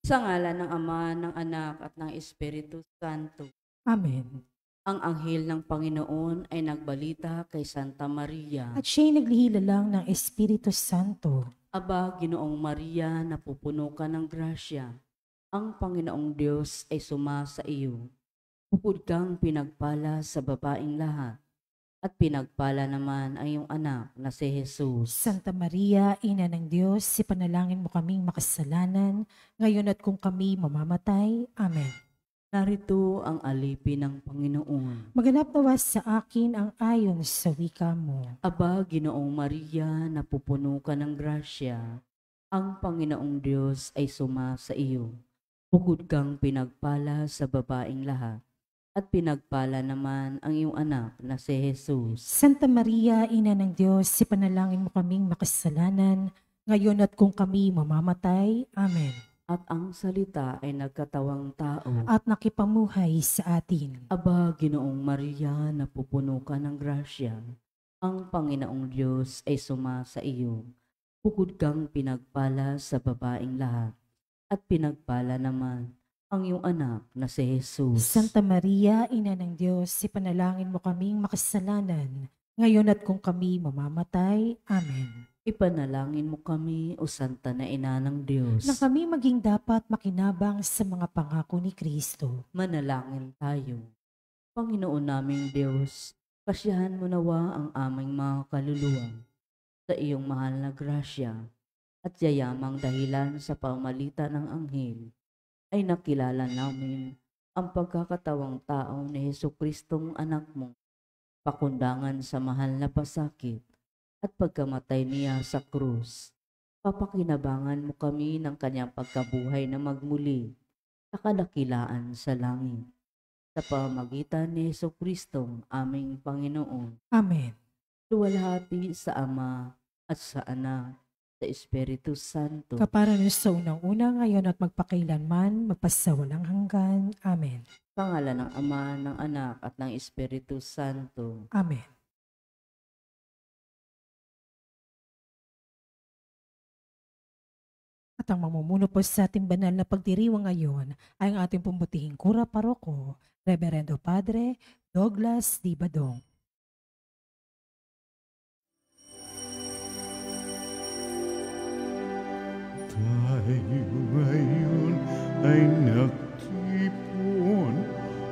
Sa ngalan ng Ama, ng Anak at ng Espiritu Santo. Amen. Ang anghel ng Panginoon ay nagbalita kay Santa Maria. At siya'y naglihila ng Espiritu Santo. Aba, Ginoong Maria, napupuno ka ng grasya. Ang Panginoong Diyos ay sumasa iyo. Bukod kang pinagpala sa babaeng lahat, at pinagpala naman ang iyong anak na si Jesus. Santa Maria, Ina ng Diyos, ipanalangin mo kaming makasalanan, ngayon at kung kami mamamatay. Amen. Narito ang alipin ng Panginoon. Maganap nawa sa akin ang ayon sa wika mo. Aba, Ginoong Maria, napupuno ka ng grasya. Ang Panginoong Diyos ay sumasa iyo. Bukod kang pinagpala sa babaeng lahat, at pinagpala naman ang iyong anak na si Jesus. Santa Maria, Ina ng Diyos, ipanalangin mo kaming makasalanan, ngayon at kung kami mamamatay. Amen. At ang salita ay nagkatawang tao. At nakipamuhay sa atin. Aba, Ginoong Maria, napupuno ka ng grasya. Ang Panginoong Diyos ay sumasa iyo. Bukod kang pinagpala sa babaeng lahat, at pinagpala naman ang iyong anak na si Jesus. Santa Maria, Ina ng Diyos, ipanalangin mo kaming makasalanan, ngayon at kung kami mamamatay. Amen. Ipanalangin mo kami, o Santa na Ina ng Diyos. Na kami maging dapat makinabang sa mga pangako ni Kristo. Manalangin tayo. Panginoon naming Diyos, kasiyahan mo nawa ang aming mga kaluluwa sa iyong mahal na grasya, at yayamang dahilan sa pamalitan ng anghel ay nakilala namin ang pagkakatawang tao ni Jesucristong anak mo, pakundangan sa mahal na pasakit at pagkamatay niya sa krus. Papakinabangan mo kami ng kanyang pagkabuhay na magmuli sa kadakilaan sa langit, sa pamagitan ni Jesucristong aming Panginoon. Amen. Luwalhati sa Ama at sa Anak, sa Espiritu Santo. Kapara nun sa unang-una, ngayon at magpakailanman, magpasawalang hanggan. Amen. Pangalan ng Ama, ng Anak at ng Espiritu Santo. Amen. At ang mamumuno po sa ating banal na pagdiriwang ngayon ay ang ating pumbutihing kura paroko, Reverendo Padre Douglas D. Badong. Tayo ngayon ay nagtipon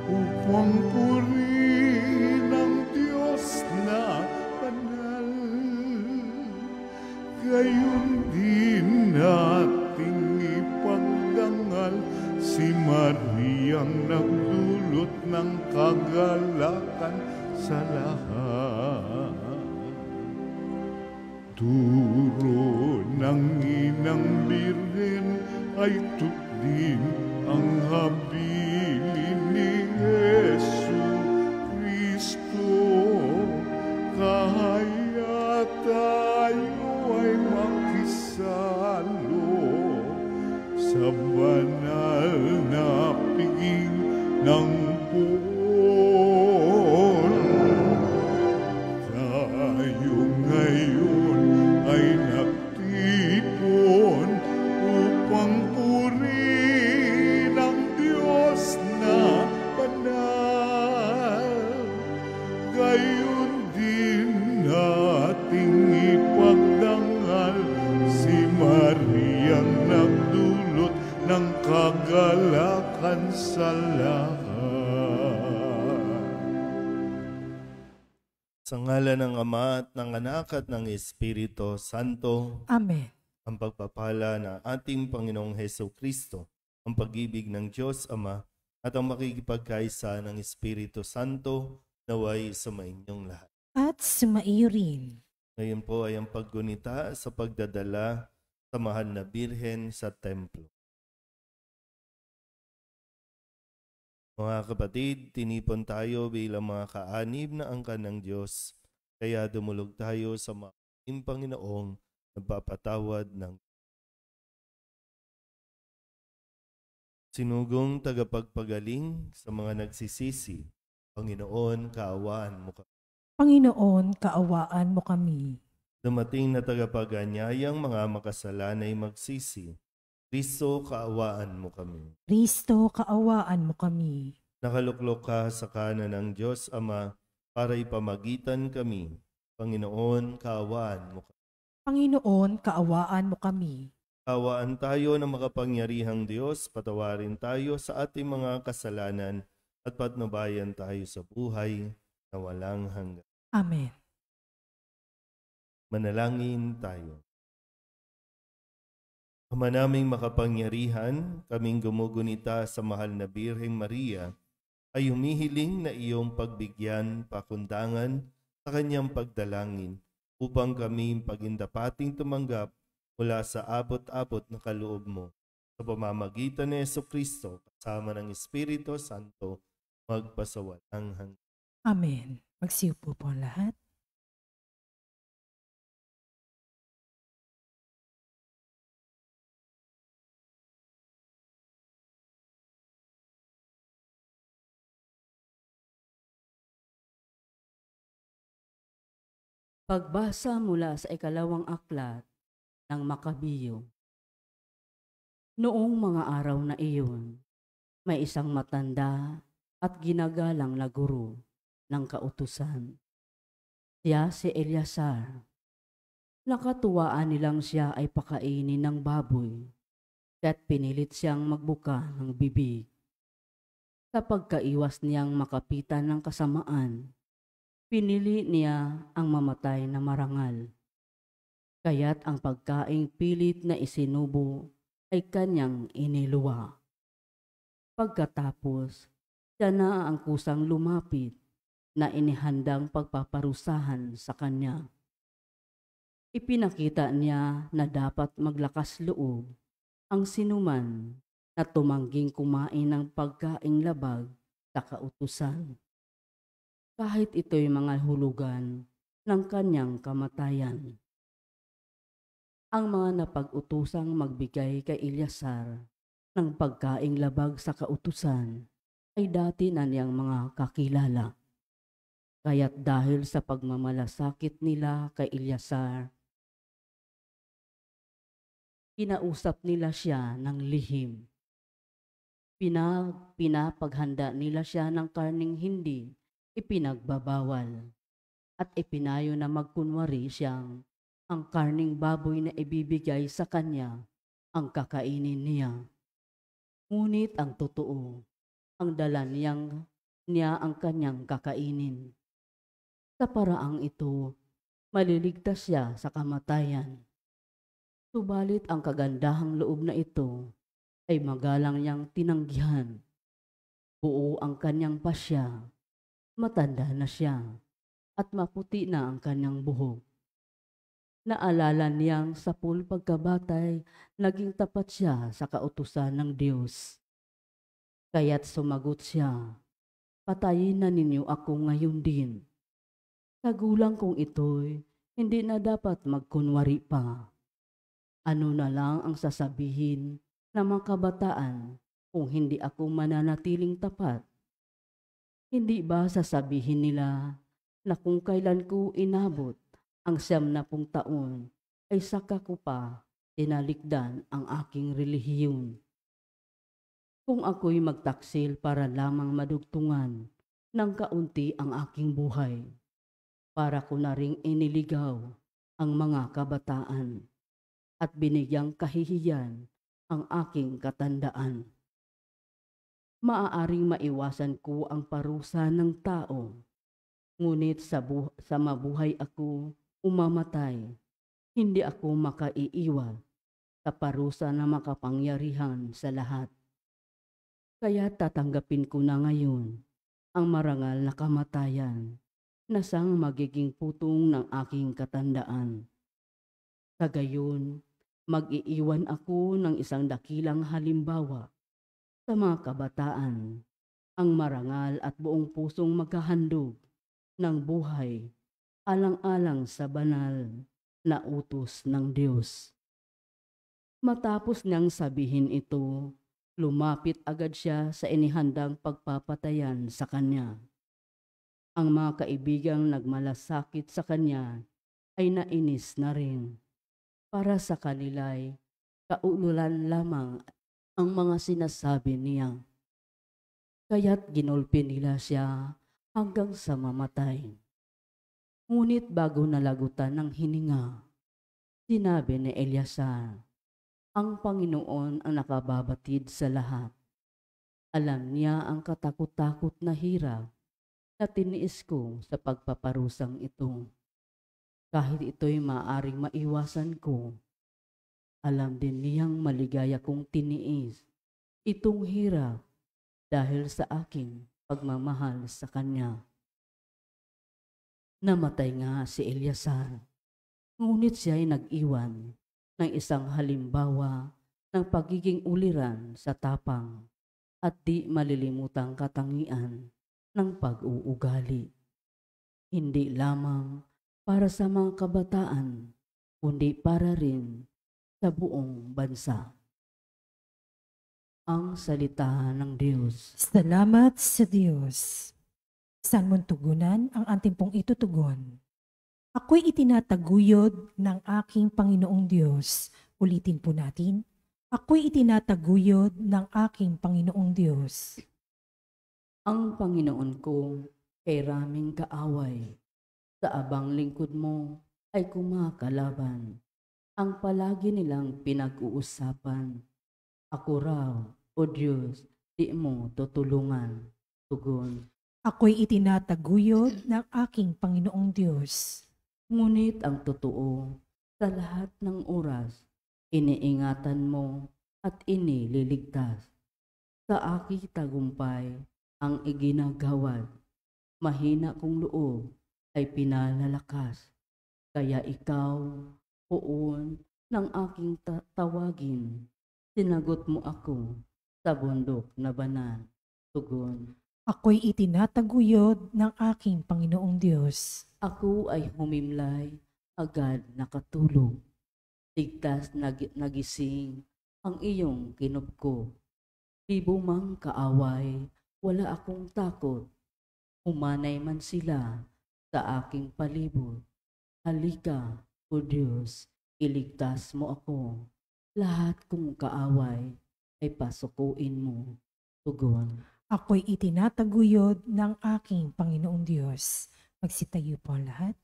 upang purihin ang Diyos na banal. Gayon din nating ipagdangal si Mariang nagdulot ng kagalakan sa lahat. Turo ng inang birhen ay tukdin ang habilin ni Jesucristo. Kaya tayo ay makisalo sa banal na piging ng buwan. Tayo ngayon ay nagtipon upang purihin ang Diyos na banal. Gayon din nating ipagdangal si Mariang nagdulot ng kagalakan sa lahat. Sa ngalan ng Ama at ng Anak at ng Espiritu Santo, Amen. ang pagpapala ng ating Panginoong Hesukristo, ang pag-ibig ng Diyos Ama, at ang makikipagkaisa ng Espiritu Santo naway sa mainyong lahat. At sumaiyo rin. Ngayon po ay ang paggunita sa pagdadala sa mahal na Birhen sa templo. Mga kapatid, tinipon tayo bilang mga kaanib na angkan ng Diyos, kaya dumulog tayo sa maraming Panginoong nagpapatawad ng sinugong tagapagpagaling sa mga nagsisisi. Panginoon, kaawaan mo kami. Panginoon, kaawaan mo kami. Dumating na tagapaganyayang mga makasalanay magsisi. Kristo, kaawaan mo kami. Kristo, kaawaan mo kami. Nakaluklok ka sa kanan ng Diyos Ama para ipamagitan kami. Panginoon, kaawaan mo kami. Panginoon, kaawaan mo kami. Kaawaan tayo ng makapangyarihang Diyos, patawarin tayo sa ating mga kasalanan at patnubayan tayo sa buhay na walang hanggan. Amen. Manalangin tayo. Ama naming makapangyarihan, kaming gumugunita sa mahal na Birheng Maria, ay humihiling na iyong pagbigyan, pakundangan sa kanyang pagdalangin upang kami pagindapating tumanggap mula sa abot-abot na kaloob mo. Sa pamamagitan ni Jesucristo, kasama ng Espiritu Santo, magpasawalang hanggan. Amen. Magsiupo po ang lahat. Pagbasa mula sa ikalawang aklat ng Makabiyo. Noong mga araw na iyon, may isang matanda at ginagalang na guro ng kautusan. Siya si Eleazar. Nakatuwaan nilang siya ay pakainin ng baboy, kaya't pinilit siyang magbuka ng bibig. Sa pagkaiwas niyang makapitan ng kasamaan, pinili niya ang mamatay na marangal. Kaya't ang pagkaing pilit na isinubo ay kanyang iniluwa. Pagkatapos, siya na ang kusang lumapit na inihandang pagpaparusahan sa kanya. Ipinakita niya na dapat maglakas loob ang sinuman na tumangging kumain ng pagkaing labag sa kautusan, kahit ito'y mga hulugan ng kanyang kamatayan. Ang mga napag-utusang magbigay kay Eleazar ng pagkaing labag sa kautusan ay dati na niyang mga kakilala. Kaya't dahil sa pagmamalasakit nila kay Eleazar, kinausap nila siya ng lihim. Pinapaghanda nila siya ng karning hindi ipinagbabawal at ipinayo na magkunwari siyang ang karning baboy na ibibigay sa kanya ang kakainin niya. Ngunit ang totoo, ang dala niya ang kanyang kakainin. Sa paraang ito, maliligtas siya sa kamatayan. Subalit ang kagandahang loob na ito ay magalang niyang tinanggihan. Buo ang kanyang pasya, matanda na siya, at maputi na ang kanyang buhok. Naalala niyang sa pagkabatay, naging tapat siya sa kautusan ng Diyos. Kaya't sumagot siya, "Patayin na ninyo ako ngayon din. Sa gulang kong ito'y hindi na dapat magkunwari pa. Ano na lang ang sasabihin ng mga kabataan kung hindi ako mananatiling tapat? Hindi ba sasabihin nila na kung kailan ko inabot ang 90 taon ay saka ko pa tinalikdan ang aking relihiyon? Kung ako'y magtaksil para lamang madugtungan ng kaunti ang aking buhay, para ko na ring iniligaw ang mga kabataan at binigyang kahihiyan ang aking katandaan. Maaaring maiwasan ko ang parusa ng tao, ngunit sa mabuhay ako umamatay, hindi ako makaiiwas sa parusa na makapangyarihan sa lahat. Kaya tatanggapin ko na ngayon ang marangal na kamatayan na siyang magiging putong ng aking katandaan. Sa gayon, mag-iiwan ako ng isang dakilang halimbawa sa mga kabataan, ang marangal at buong pusong maghahandog ng buhay alang-alang sa banal na utos ng Diyos." Matapos niyang sabihin ito, lumapit agad siya sa inihandang pagpapatayan sa kanya. Ang mga kaibigang nagmalasakit sa kanya ay nainis na rin. Para sa kanila'y kaululan lamang ang mga sinasabi niya. Kaya't ginulpi nila siya hanggang sa mamatay. Ngunit bago nalagutan ng hininga, sinabi ni Eleazar, ang Panginoon ang nakababatid sa lahat. Alam niya ang katakot-takot na hirap na tiniis ko sa pagpaparusang ito. Kahit ito'y maaaring maiwasan ko, alam din niyang maligaya kong tiniis itong hirap dahil sa aking pagmamahal sa Kanya. Namatay nga si Eleazar, ngunit siya ay nag-iwan ng isang halimbawa ng pagiging uliran sa tapang at di malilimutang katangian ng pag-uugali. Hindi lamang para sa mga kabataan, kundi para rin sa buong bansa. Ang salita ng Diyos. Salamat sa Diyos. Saan mong tugunan ang ating pong itutugon? Ako'y itinataguyod ng aking Panginoong Diyos. Ulitin po natin. Ako'y itinataguyod ng aking Panginoong Diyos. Ang Panginoon ko ay raming kaaway. Sa abang lingkod mo ay kumakalaban. Ang palagi nilang pinag-uusapan. Ako raw, o Diyos, di mo tutulungan. Tugon. Ako'y itinataguyod ng aking Panginoong Diyos. Ngunit ang totoo, sa lahat ng oras, iniingatan mo at inililigtas. Sa aking tagumpay ang iginagawad. Mahina kong loob ay pinalalakas. Kaya ikaw, poon ng aking tawagin. Sinagot mo ako sa bundok na banal. Tugon. Ako'y itinataguyod ng aking Panginoong Diyos. Ako ay humimlay, agad nakatulog. Ligtas nagising ang iyong kinupko. Libo mang kaaway, wala akong takot. Humanay man sila sa aking palibot. Halika, o Diyos, iligtas mo ako. Lahat kong kaaway ay pasukuin mo. Tugon. Ako'y itinataguyod ng aking Panginoong Diyos. Magsitayo po ang lahat.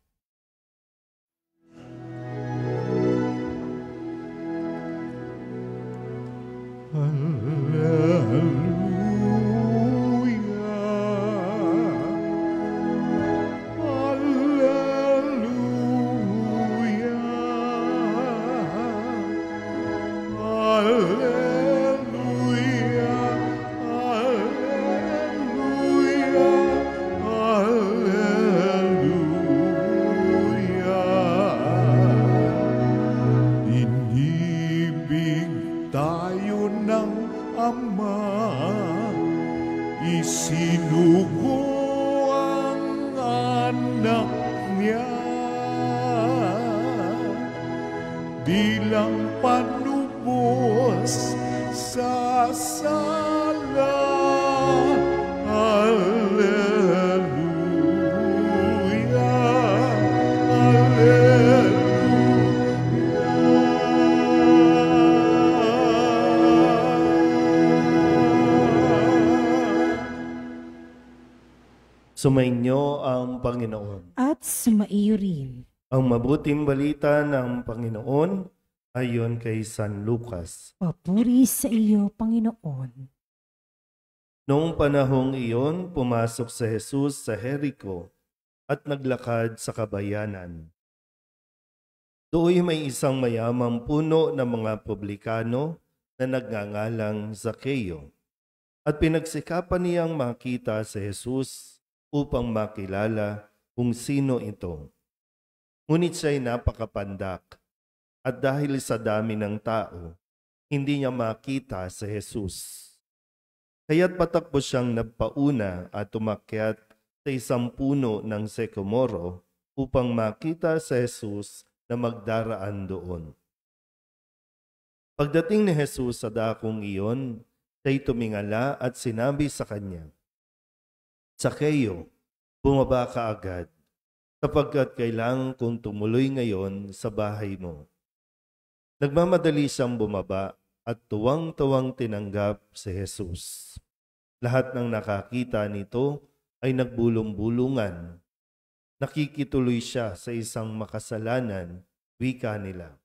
Isinugo ang anak niya bilang panubos sa sala. Alleluia, Sumainyo ang Panginoon. At sumaiyo rin. Ang mabuting balita ng Panginoon ayon kay San Lucas. Papuri sa iyo, Panginoon. Noong panahong iyon, pumasok si Jesus sa Jericho at naglakad sa kabayanan. Doon may isang mayamang puno ng mga publikano na nagngangalang Zaccheo. At pinagsikapan niyang makita si Jesus upang makilala kung sino ito. Ngunit siya'y napakapandak at dahil sa dami ng tao, hindi niya makita si Jesus. Kaya't patakbo siyang nagpauna at umakyat sa isang puno ng sycamore upang makita si Jesus na magdaraan doon. Pagdating ni Jesus sa dakong iyon, siya'y tumingala at sinabi sa kanya, Zaccheo, bumaba ka agad, sapagkat kailangan kong tumuloy ngayon sa bahay mo. Nagmamadali siyang bumaba at tuwang-tuwang tinanggap si Jesus. Lahat ng nakakita nito ay nagbulong-bulungan. Nakikituloy siya sa isang makasalanan, wika nila.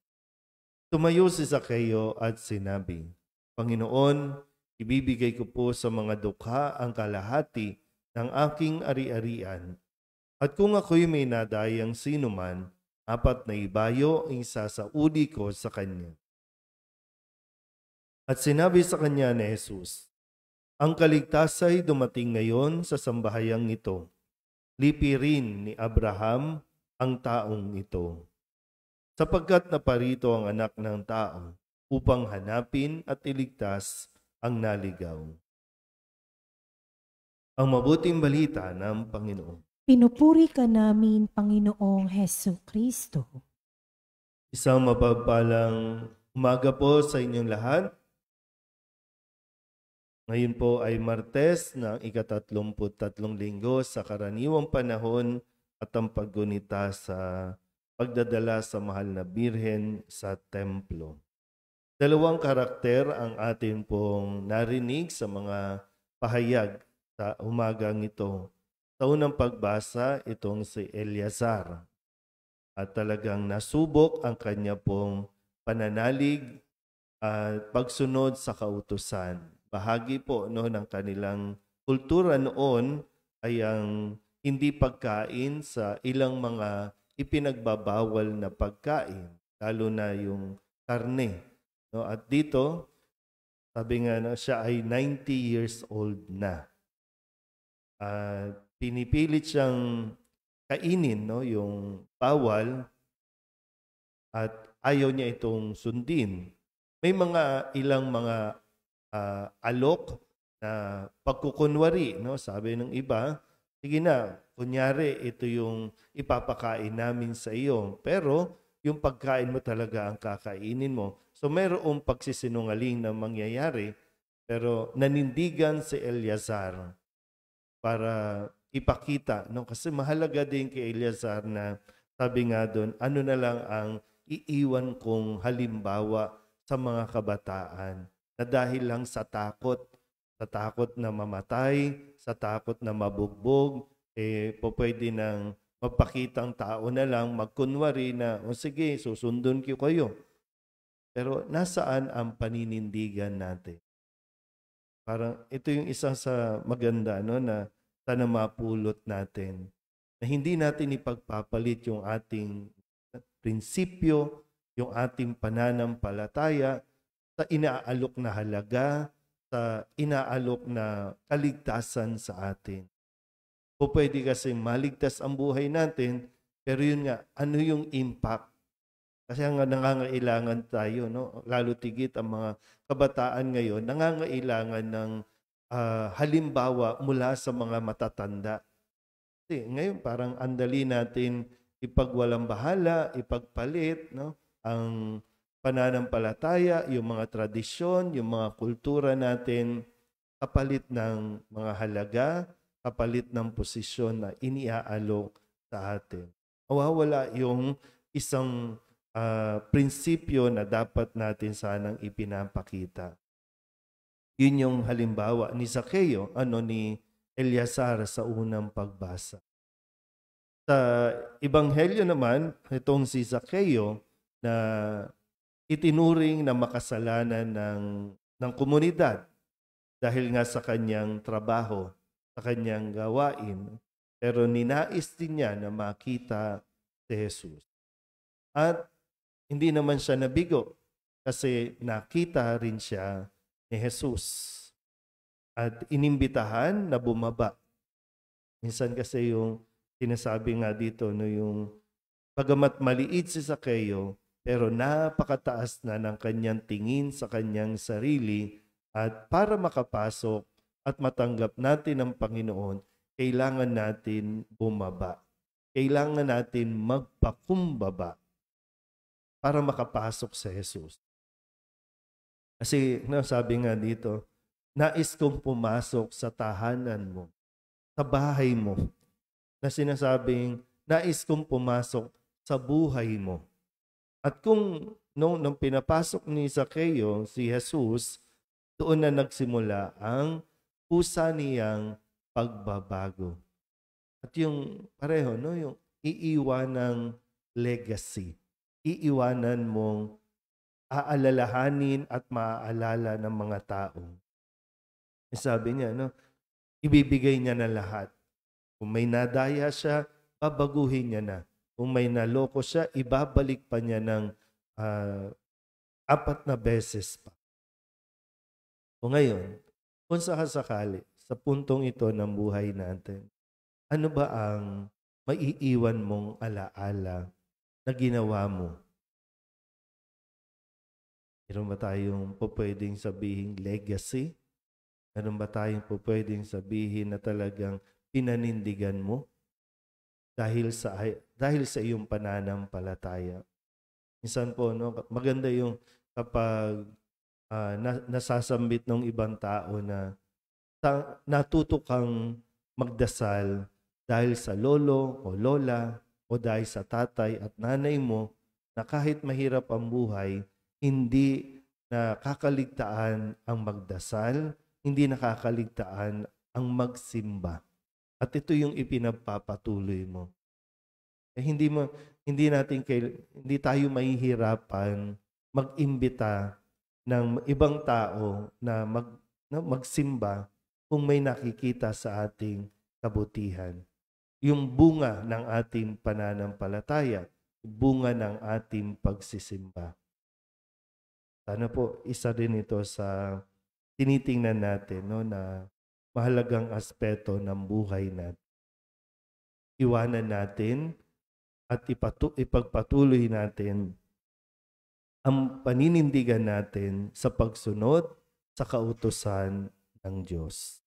Tumayo si Zaccheo at sinabi, Panginoon, ibibigay ko po sa mga dukha ang kalahati ng aking ari-arian. At kung ako'y may nadayang sinuman, 4 na ibayo ang isasaudi ko sa kanya. At sinabi sa kanya ni Jesus, ang kaligtasay dumating ngayon sa sambahayang ito. Lipi rin ni Abraham ang taong ito. Sapagkat naparito ang anak ng tao upang hanapin at iligtas ang naligaw. Ang mabuting balita ng Panginoon. Pinupuri ka namin, Panginoong Hesu Kristo. Isang mapagpalang umaga po sa inyong lahat. Ngayon po ay Martes ng ika-33 linggo sa karaniwang panahon at ang paggunita sa pagdadala sa mahal na Birhen sa templo. 2 karakter ang atin pong narinig sa mga pahayag sa umagang ito. Sa unang pagbasa, itong si Eleazar. At talagang nasubok ang kanya pong pananalig at pagsunod sa kautusan. Bahagi po ng kanilang kultura noon ay ang hindi pagkain sa ilang mga ipinagbabawal na pagkain, lalo na yung karne. At dito, sabi nga na siya ay 90 years old na. Pinipilit siyang kainin yung bawal at ayaw niya itong sundin. May ilang mga alok na pagkukunwari, sabi ng iba, sige na, kunyari ito yung ipapakain namin sa iyo, pero yung pagkain mo talaga ang kakainin mo. So mayroong pagsisinungaling na mangyayari, pero nanindigan si Eleazar para ipakita, kasi mahalaga din kay Eleazar na sabi nga doon, ano na lang ang iiwan kong halimbawa sa mga kabataan na dahil lang sa takot na mamatay, sa takot na mabugbog, pwede nang magpakitang tao na lang, magkunwari na, sige, susundon ko kayo. Pero nasaan ang paninindigan natin? Parang ito yung isa sa maganda na sana mapulot natin. Na hindi natin ipagpapalit yung ating prinsipyo, yung ating pananampalataya, sa inaalok na halaga, sa inaalok na kaligtasan sa atin. O pwede kasi maligtas ang buhay natin, pero yun nga, ano yung impact? Kasi nga nangangailangan tayo, lalo tigit ang mga kabataan ngayon, nangangailangan ng halimbawa mula sa mga matatanda. Kasi ngayon parang andali natin ipagwalang bahala, ipagpalit, ang pananampalataya, yung mga tradisyon, yung mga kultura natin, kapalit ng mga halaga, kapalit ng posisyon na iniaalok sa atin. Mawawala yung isang prinsipyo na dapat natin sanang ipinapakita. Yun yung halimbawa ni Zaccheo, ni Eleazar sa unang pagbasa. Sa Ebanghelyo naman, itong si Zaccheo na itinuring na makasalanan ng komunidad dahil nga sa kanyang trabaho, sa kanyang gawain. Pero ninais din niya na makita si Jesus. At hindi naman siya nabigo kasi nakita rin siya ni Jesus. At inimbitahan na bumaba. Minsan kasi yung sinasabi nga dito, yung bagamat maliit si Zaccheo, pero napakataas na ng kanyang tingin sa kanyang sarili at para makapasok at matanggap natin ang Panginoon, kailangan natin bumaba. Kailangan natin magpakumbaba para makapasok sa Jesus. Kasi sabi nga dito, nais kong pumasok sa tahanan mo, sa bahay mo, na sinasabing nais kong pumasok sa buhay mo. At kung nung pinapasok ni Zaccheo, si Jesus, doon na nagsimula ang pusa niyang pagbabago. At yung pareho, no, yung iiwan ng legacy. Iiwanan mong aalalahanin at maaalala ng mga tao. Sabi niya, no, ibibigay niya na lahat. Kung may nadaya siya, babaguhin niya na. Kung may naloko siya, ibabalik pa niya ng 4 na beses pa. O ngayon, kung sakasakali, sa puntong ito ng buhay natin, ano ba ang maiiwan mong alaala na ginawa mo? Meron ba tayong pwedeng sabihin legacy? Meron ba tayong pwedeng sabihin na talagang pinanindigan mo dahil sa iyong pananampalataya? Minsan po, no, maganda yung kapag nasasambit ng ibang tao na natuto kang magdasal dahil sa lolo o lola o dahil sa tatay at nanay mo na kahit mahirap ang buhay, hindi nakakaligtaan ang magdasal, hindi nakakaligtaan ang magsimba. At ito yung ipinagpapatuloy mo. Hindi tayo mahihirapan mag-imbita ng ibang tao na magsimba kung may nakikita sa ating kabutihan. Yung bunga ng ating pananampalataya, bunga ng ating pagsisimba. Sana po isa din ito sa tinitingnan natin, no, na mahalagang aspeto ng buhay natin. Iwanan natin at ipagpatuloy natin ang paninindigan natin sa pagsunod sa kautusan ng Diyos.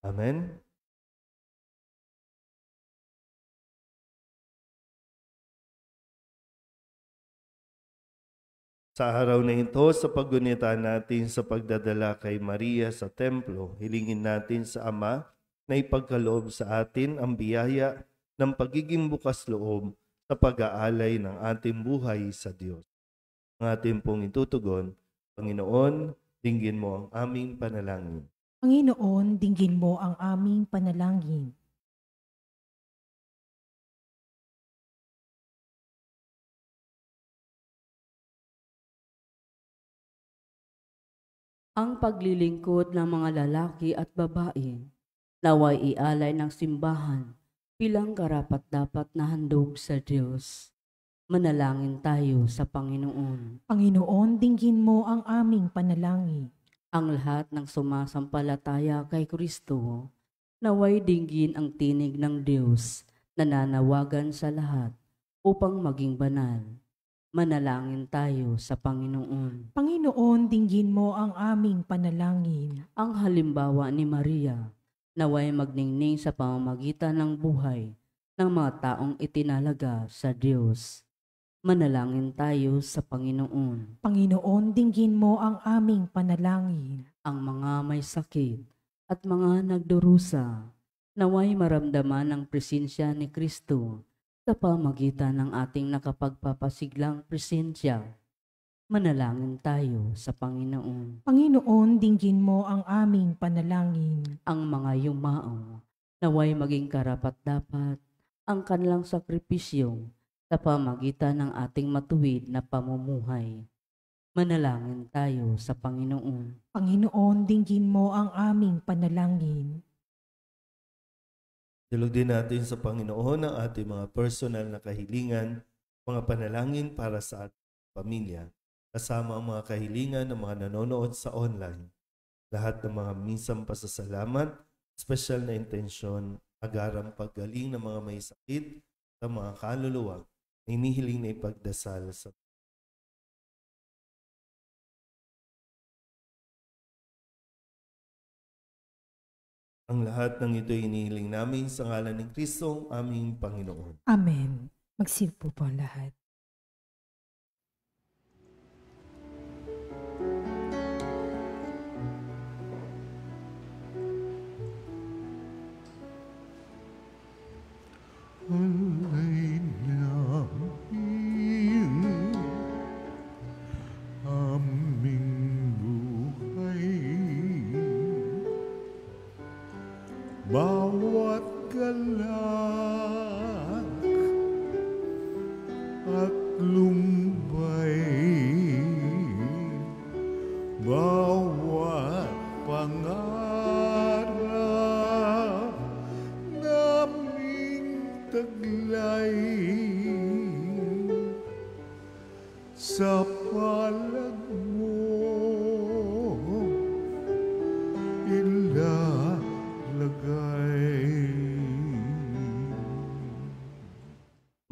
Amen? Sa araw na ito, sa paggunita natin sa pagdadala kay Maria sa templo, hilingin natin sa Ama na ipagkaloob sa atin ang biyaya ng pagiging bukas loob sa pag-aalay ng ating buhay sa Diyos. Ang ating pong itutugon, Panginoon, dinggin mo ang aming panalangin. Panginoon, dinggin mo ang aming panalangin. Ang paglilingkod ng mga lalaki at babae, naway ialay ng simbahan bilang karapat-dapat na handog sa Diyos. Manalangin tayo sa Panginoon. Panginoon, dinggin mo ang aming panalangin. Ang lahat ng sumasampalataya kay Kristo, naway dinggin ang tinig ng Diyos na nanawagan sa lahat upang maging banal. Manalangin tayo sa Panginoon. Panginoon, dinggin mo ang aming panalangin. Ang halimbawa ni Maria, naway magningning sa pamamagitan ng buhay ng mga taong itinalaga sa Diyos. Manalangin tayo sa Panginoon. Panginoon, dinggin mo ang aming panalangin. Ang mga may sakit at mga nagdurusa, naway maramdaman ang presensya ni Kristo sa pamagitan ng ating nakapagpapasiglang presensya. Manalangin tayo sa Panginoon. Panginoon, dinggin mo ang aming panalangin. Ang mga yumao, naway maging karapat-dapat ang kanilang sakripisyo sa pamagitan ng ating matuwid na pamumuhay. Manalangin tayo sa Panginoon. Panginoon, dinggin mo ang aming panalangin. Dilog din natin sa Panginoon ang ating mga personal na kahilingan, mga panalangin para sa ating pamilya, kasama ang mga kahilingan ng mga nanonood sa online. Lahat ng mga minsang pasasalamat, special na intensyon, agarang paggaling ng mga may sakit sa mga kaluluwa, ay inihiling na ipagdasal sa ang lahat ng ito inihiling namin sa ngalan ni Kristo, aming Panginoon. Amen. Magsilpo po ang lahat. Alay namin bawat galak at lumbay, bawat pangarap naming taglay sa palad mo ilalagay.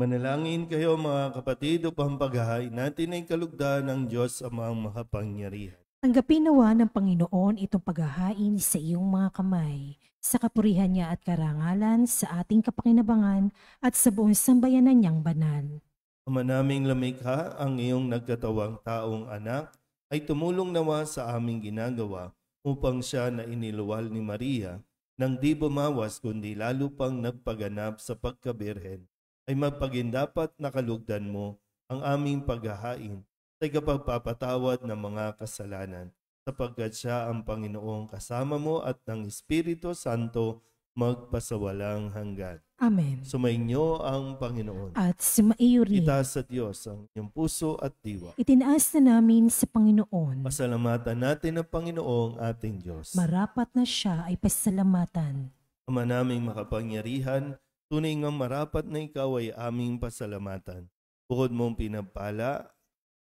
Manalangin kayo mga kapatid upang paghahain natin ay kalugdan ng Diyos Amang makapangyarihan. Tanggapin nawa ng Panginoon itong paghahain sa iyong mga kamay, sa kapurihan niya at karangalan, sa ating kapakinabangan at sa buong sambayanan niyang banal. Ama naming lamikha, ang iyong nagkatawang taong anak ay tumulong nawa sa aming ginagawa upang siya na iniluwal ni Maria nang di bumawas kundi lalo pang nagpaganap sa pagkabirhen ay magpagindapat na kalugdan mo ang aming paghahain sa ikapagpapatawad ng mga kasalanan, sapagkat siya ang Panginoong kasama mo at ng Espiritu Santo magpasawalang hanggan. Amen. Sumainyo ang Panginoon. At sumaiyo rin. Itaas sa Diyos ang inyong puso at diwa. Itinaas na namin sa Panginoon. Pasalamatan natin ang Panginoong ating Diyos. Marapat na siya ay pasalamatan. Ama naming makapangyarihan, tunay ngang marapat na ikaw ay aming pasalamatan. Bukod mong pinagpala,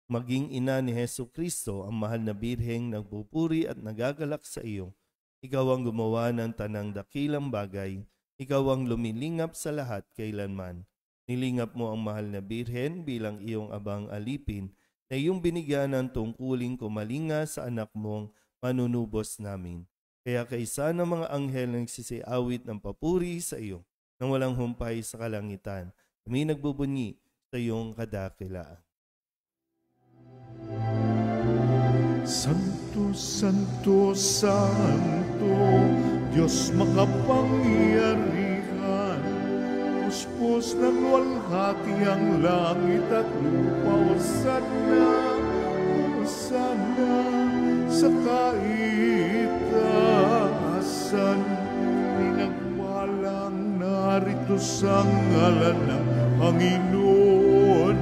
maging ina ni Hesu Kristo, ang mahal na birheng nagpupuri at nagagalak sa iyo. Ikaw ang gumawa ng tanang dakilang bagay. Ikaw ang lumilingap sa lahat kailanman. Nilingap mo ang mahal na birhen bilang iyong abang alipin na iyong binigyan ng tungkuling kumalinga sa anak mong manunubos namin. Kaya kaisa ng mga anghel nagsisiawit ng papuri sa iyo nang walang humpay sa kalangitan. Kami nagbubunyi sa iyong kadakilaan. Santo, Santo, Santo, Diyos makapangyarihan, puspos ng luwalhati ang langit at lupa. Hosana, Hosana, sa kaitaasan, pinagpalang narito sa ngalan ng Panginoon.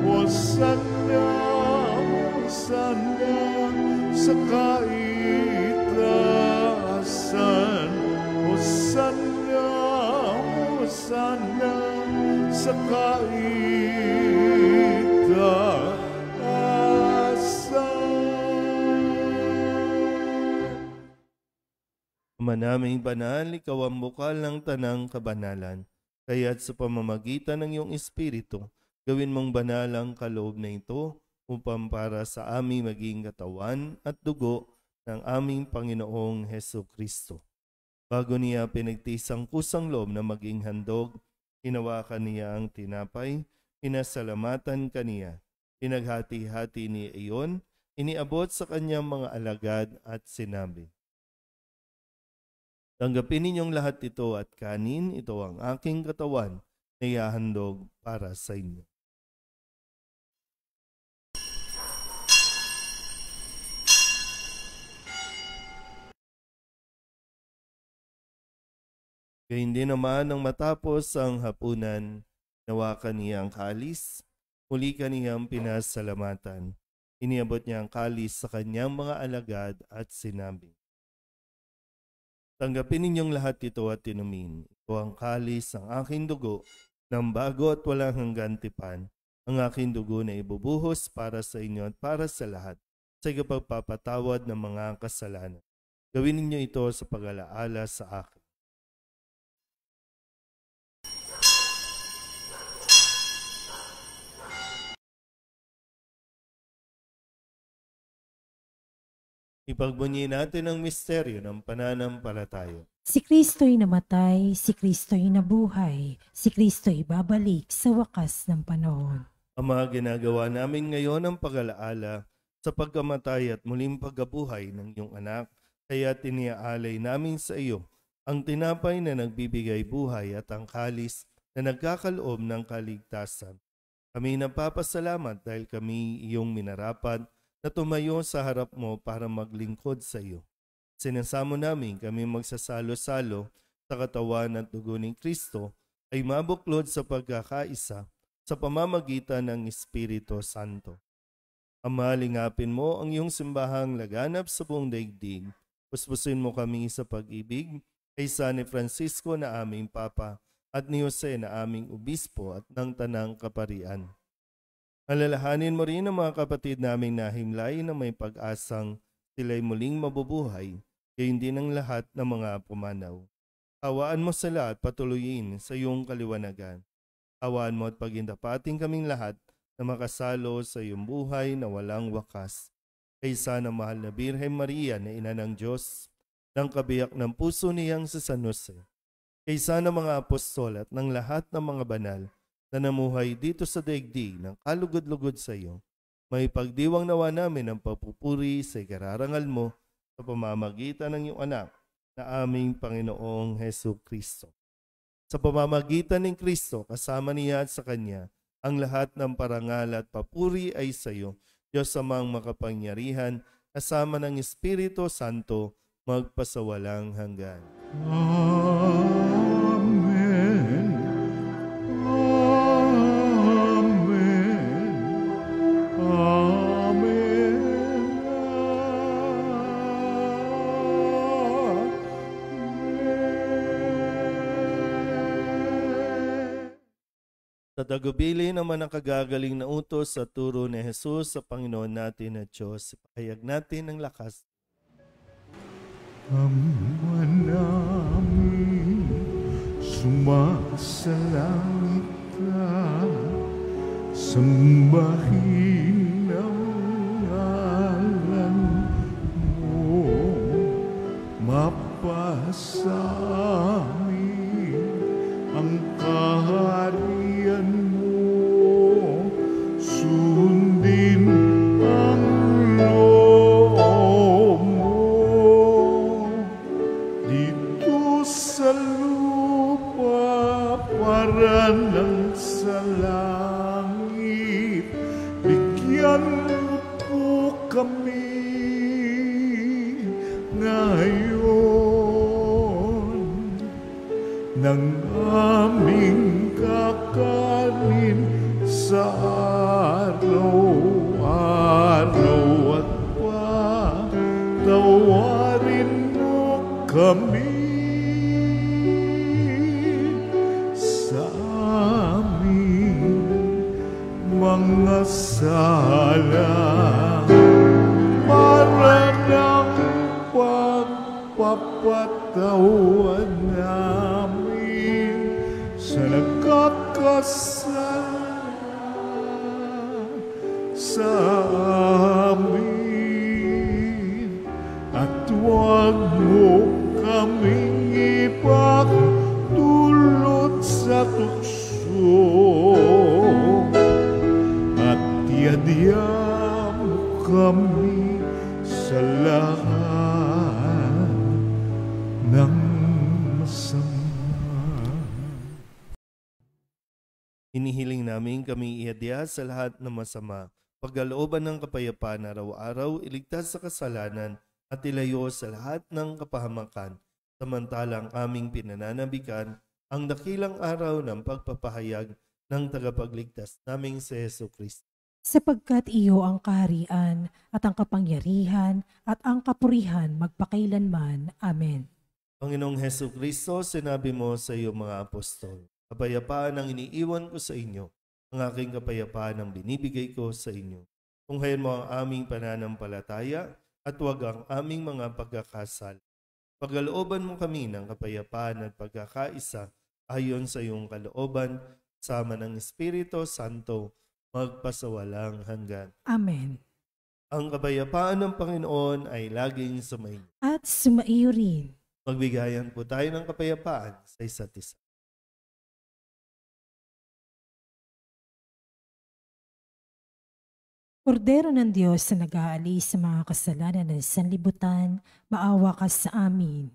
Hosana, Hosana, sa kaitaasan. Hosana, Hosana, sa kaitaasan. Ama naming banal, ikaw ang bukal ng tanang kabanalan. Kaya't sa pamamagitan ng iyong Espiritu, gawin mong banal ang kaloob na ito upang para sa aming maging katawan at dugo ng aming Panginoong Hesu Kristo. Bago niya pinagtisang kusang loob na maging handog, hinawakan niya ang tinapay, pinasalamatan kaniya, pinaghati-hati ni iyon, iniabot sa kanyang mga alagad at sinabi, "Tanggapin ninyong lahat ito at kanin, ito ang aking katawan na ihahandog para sa inyo." Gayun din naman nang matapos ang hapunan, nawakan niya ang kalis, muli kaniyang pinasalamatan. Iniabot niya ang kalis sa kanyang mga alagad at sinabi, "Tanggapin ninyong lahat ito at inumin. Ito ang kalis ng aking dugo, ng bago at walang hanggan tipan, ang aking dugo na ibubuhos para sa inyo at para sa lahat, sa ikapagpapatawad ng mga kasalanan. Gawin ninyo ito sa pag-alaala sa akin." Ipagbunyi natin ang misteryo ng pananampalataya. Si Kristo'y namatay, si Kristo'y nabuhay, si Kristo'y babalik sa wakas ng panahon. Ama, ginagawa namin ngayon ang pag-alaala sa pagkamatay at muling pagkabuhay ng iyong anak, kaya tiniaalay namin sa iyo ang tinapay na nagbibigay buhay at ang kalis na nagkakaloob ng kaligtasan. Kami napapasalamat dahil kami iyong minarapat na tumayo sa harap mo para maglingkod sa iyo. Sinasamo namin kami magsasalo-salo sa katawan at dugo ni Kristo ay mabuklod sa pagkakaisa sa pamamagitan ng Espiritu Santo. Ama, lingapin mo ang iyong simbahang laganap sa buong daigdig. Puspusin mo kami sa pag-ibig kay San Francisco na aming Papa at ni Jose na aming Obispo at ng Tanang Kaparian. Alalahanin mo rin ang mga kapatid naming nahimlay na may pag-asang sila'y muling mabubuhay, gayon din ang lahat ng mga pumanaw. Hawaan mo sila at patuloyin sa iyong kaliwanagan. Hawaan mo at pagindapating kaming lahat na makasalo sa iyong buhay na walang wakas. Kaysa ng mahal na Birhen Maria na Ina ng Diyos, ng kabiyak ng puso niyang sa San Jose, kaysa ng mga apostol at ng lahat ng mga banal na namuhay dito sa daigdig ng kalugod-lugod sa iyo, may pagdiwang nawa namin ang papupuri sa ikararangal mo sa pamamagitan ng iyong anak na aming Panginoong Hesus Kristo. Sa pamamagitan ng Kristo, kasama niya at sa Kanya, ang lahat ng parangal at papuri ay sa iyo, Diyos amang makapangyarihan, kasama ng Espiritu Santo, magpasawalang hanggan. Amen. Amen. Amen. Sa tagubili naman ang kagagaling na utos sa turo ni Jesus sa Panginoon natin at Diyos, ipahayag natin ang lakas. Ama namin, sumasalangit ka, sambahin ang ngalan mo, mapasa amin ang kaharian mo, sundin ang loob mo dito sa lupa para ng sa langit. Bigyan mo po kami ngayon ng aming kakanin sa araw-araw at patawarin mo kami sa aming mga sala para ng pagpapatawad namin sa nagkakasala sa amin, at huwag mo kaming ipagdulot sa tukso, at iadya mo kami sa lahat ng masama. Hinihiling namin kami iadya sa lahat ng masama, pagkalooban ng kapayapaan araw-araw, iligtas sa kasalanan at ilayo sa lahat ng kapahamakan, samantalang aming pinananabikan ang dakilang araw ng pagpapahayag ng tagapagligtas naming si Hesus Kristo. Sapagkat iyo ang kaharian at ang kapangyarihan at ang kapurihan magpakailanman. Amen. Panginoong Hesus Kristo, sinabi mo sa iyong mga apostol, kapayapaan ang iniiwan ko sa inyo, ang aking kapayapaan ang binibigay ko sa inyo. Tunghayan mo ang aming pananampalataya at huwag ang aming mga pagkakasal. Pagkalooban mo kami ng kapayapaan at pagkakaisa ayon sa iyong kalooban, sama ng Espiritu Santo, magpasawalang hanggan. Amen. Ang kapayapaan ng Panginoon ay laging sumainyo. At sumaiyo rin. Magbigayan po tayo ng kapayapaan sa isa't isa. Kordero ng Diyos na nag-aalis sa mga kasalanan ng sanlibutan, maawa ka sa amin.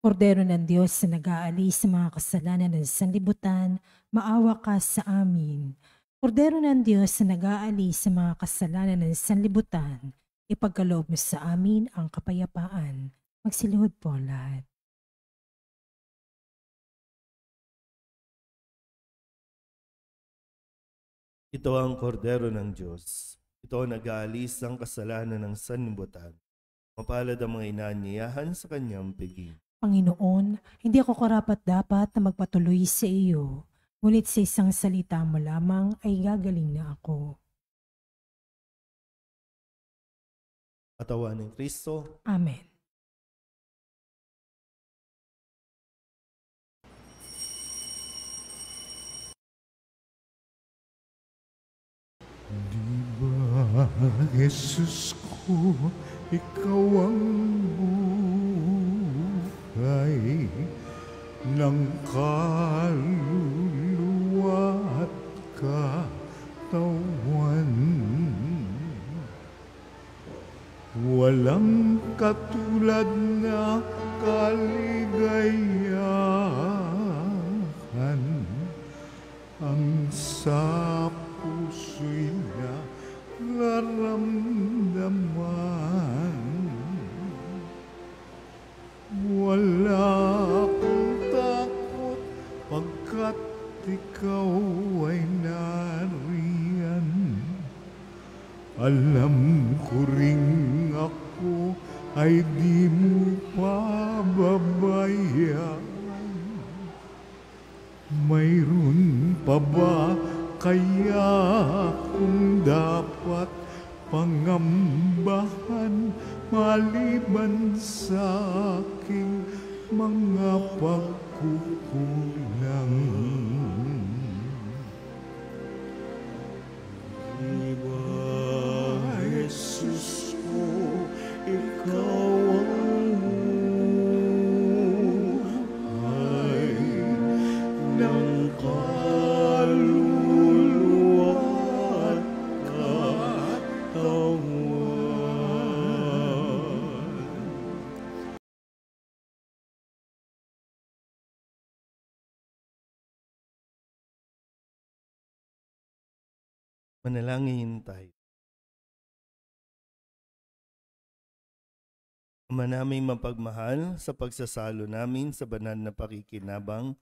Kordero ng Diyos na nag-aalis sa mga kasalanan ng sanlibutan, maawa ka sa amin. Kordero ng Diyos na nag-aalis sa mga kasalanan ng sanlibutan, ipagkaloob mo sa amin ang kapayapaan. Magsilihod po ang lahat. Ito ang kordero ng Diyos. Ito ang nag-aalis ng kasalanan ng sanlibutan. Mapalad ang mga inaanyayahan sa kanyang piging. Panginoon, hindi ako karapat-dapat na magpatuloy sa iyo, ngunit sa isang salita mo lamang ay gagaling na ako. Katawan ng Kristo. Amen. Di ba, Jesus ko, ikaw ang buhay ng kaluluwa at katawan. Walang katulad na kaligayahan ang sa puso'y nararamdaman. Wala akong takot pagkat ikaw ay nariyan. Alam ko ring ako ay di mo pababayaan. Mayroon pa ba kaya kung dapat pangambahan maliban sa aking mga pagkukulang? Di ba, Jesus ko, ikaw ang buhay ng kaluluwa at katawan. Manalangin tayo. Ama naming mapagmahal, sa pagsasalo namin sa banal na pakikinabang,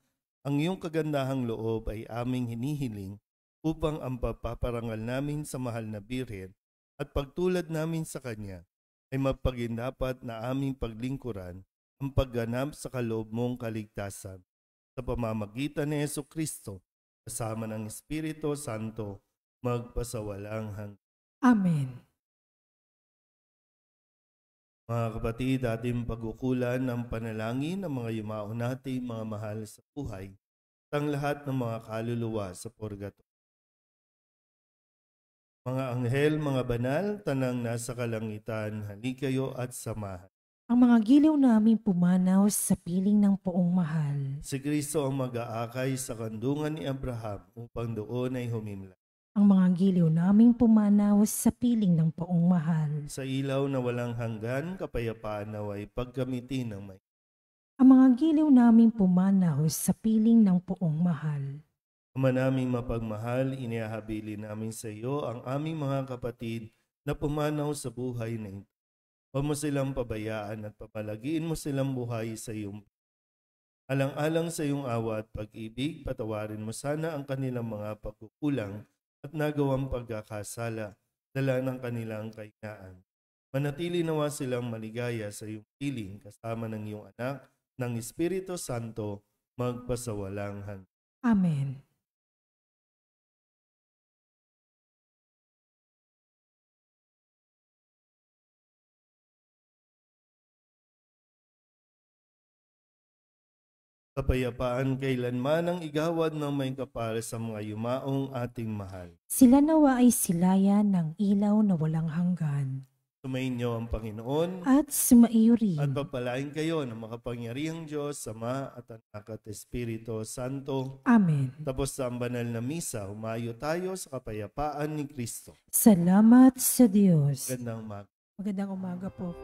ang iyong kagandahang loob ay aming hinihiling upang ang pagpaparangal namin sa mahal na Birhen at pagtulad namin sa Kanya ay mapaginapat na aming paglingkuran ang pagganap sa kaloob mong kaligtasan sa pamamagitan ni Jesucristo kasama ng Espiritu Santo magpasawalang hanggan. Amen. Mga kapatid, ating pagkukulan ng panalangin ng mga yumao nating mga mahal sa buhay at ang lahat ng mga kaluluwa sa purgatorio. Mga anghel, mga banal, tanang nasa kalangitan, halikayo at samahan. Ang mga giliw namin pumanaw sa piling ng poong mahal. Si Kristo ang mag-aakay sa kandungan ni Abraham upang doon ay humimlay. Ang mga giliw naming pumanaw sa piling ng poong mahal. Sa ilaw na walang hanggan, kapayapaan naway pagkamitin ng may. Ang mga giliw naming pumanaw sa piling ng poong mahal. Ama naming mapagmahal, inihahabili namin sa iyo ang aming mga kapatid na pumanaw sa buhay na ito. Huwag mo silang pabayaan at papalagiin mo silang buhay sa iyong. Alang-alang sa iyong awa at pag-ibig, patawarin mo sana ang kanilang mga pagkukulang at nagawang pagkakasala, dala ng kanilang kahinaan. Manatili nawa silang maligaya sa iyong piling kasama ng iyong anak, ng Espiritu Santo, magpasawalang hanggan. Amen. Kapayapaan kailanman ang igawad ng may kapal sa mga yumaong ating mahal. Sila nawa ay silayan ng ilaw na walang hanggan. Sumainyo ang Panginoon At sumaiyo rin. at papalain kayo ng makapangyarihang Diyos, Ama at Anak at Espiritu Santo. Amen. Tapos sa ang banal na misa, humayo tayo sa kapayapaan ni Kristo. Salamat sa Diyos. Magandang umaga. Magandang umaga po.